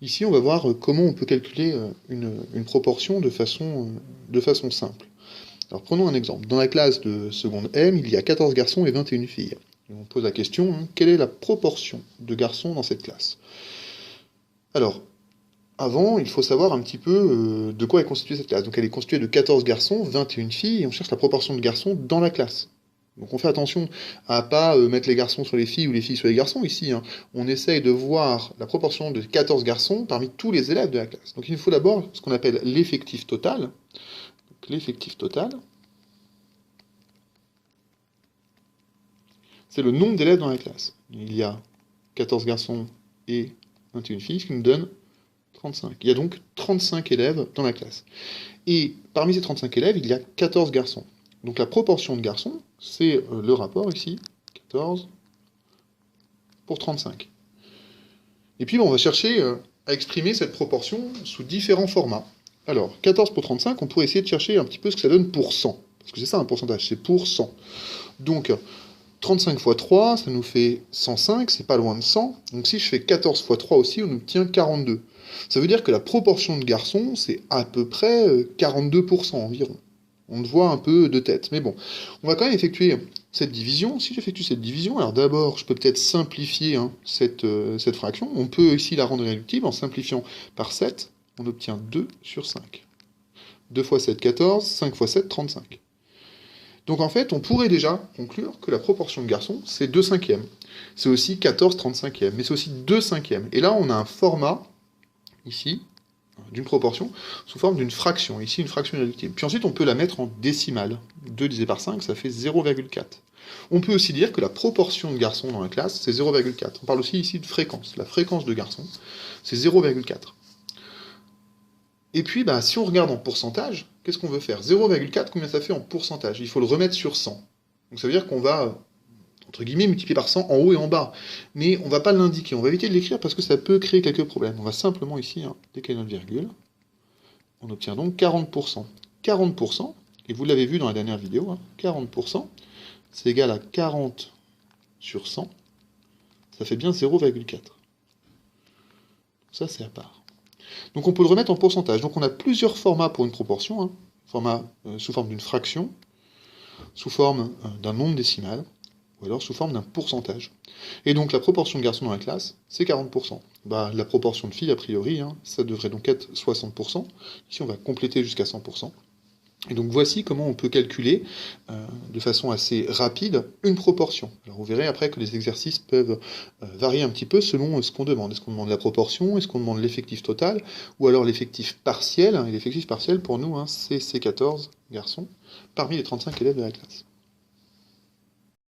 Ici, on va voir comment on peut calculer une proportion de façon simple. Alors prenons un exemple. Dans la classe de seconde M, il y a 14 garçons et 21 filles. Et on pose la question, quelle est la proportion de garçons dans cette classe? Alors, avant, il faut savoir un petit peu de quoi est constituée cette classe. Donc elle est constituée de 14 garçons, 21 filles, et on cherche la proportion de garçons dans la classe. Donc on fait attention à pas mettre les garçons sur les filles ou les filles sur les garçons ici. On essaye de voir la proportion de 14 garçons parmi tous les élèves de la classe. Donc il nous faut d'abord ce qu'on appelle l'effectif total. Donc l'effectif total, c'est le nombre d'élèves dans la classe. Il y a 14 garçons et 21 filles, ce qui nous donne 35. Il y a donc 35 élèves dans la classe. Et parmi ces 35 élèves, il y a 14 garçons. Donc la proportion de garçons, c'est le rapport ici, 14 pour 35. Et puis on va chercher à exprimer cette proportion sous différents formats. Alors, 14 pour 35, on pourrait essayer de chercher un petit peu ce que ça donne pour 100. Parce que c'est ça un pourcentage, c'est pour 100. Donc, 35 fois 3, ça nous fait 105, c'est pas loin de 100. Donc si je fais 14 fois 3 aussi, on obtient 42. Ça veut dire que la proportion de garçons, c'est à peu près 42% environ. On le voit un peu de tête. Mais bon, on va quand même effectuer cette division. Si j'effectue cette division, alors d'abord, je peux peut-être simplifier cette fraction. On peut ici la rendre irréductible en simplifiant par 7. On obtient 2 sur 5. 2 fois 7, 14. 5 fois 7, 35. Donc en fait, on pourrait déjà conclure que la proportion de garçons, c'est 2 cinquièmes. C'est aussi 14 35e, mais c'est aussi 2 cinquièmes. Et là, on a un format, ici, d'une proportion, sous forme d'une fraction. Ici, une fraction irréductible. Puis ensuite, on peut la mettre en décimale. 2 divisé par 5, ça fait 0,4. On peut aussi dire que la proportion de garçons dans la classe, c'est 0,4. On parle aussi ici de fréquence. La fréquence de garçons, c'est 0,4. Et puis, si on regarde en pourcentage, qu'est-ce qu'on veut faire? 0,4, combien ça fait en pourcentage? Il faut le remettre sur 100. Donc ça veut dire qu'on va, entre guillemets, multiplier par 100 en haut et en bas. Mais on ne va pas l'indiquer, on va éviter de l'écrire parce que ça peut créer quelques problèmes. On va simplement ici décaler notre virgule. On obtient donc 40%. 40%, et vous l'avez vu dans la dernière vidéo, 40%, c'est égal à 40 sur 100. Ça fait bien 0,4. Ça, c'est à part. Donc on peut le remettre en pourcentage. Donc on a plusieurs formats pour une proportion. Format sous forme d'une fraction, sous forme d'un nombre décimal, ou alors sous forme d'un pourcentage. Et donc la proportion de garçons dans la classe, c'est 40%. La proportion de filles, a priori, ça devrait donc être 60%. Ici on va compléter jusqu'à 100%. Et donc voici comment on peut calculer de façon assez rapide une proportion. Alors vous verrez après que les exercices peuvent varier un petit peu selon ce qu'on demande. Est-ce qu'on demande la proportion? Est-ce qu'on demande l'effectif total? Ou alors l'effectif partiel? Et l'effectif partiel pour nous, c'est ces 14 garçons parmi les 35 élèves de la classe.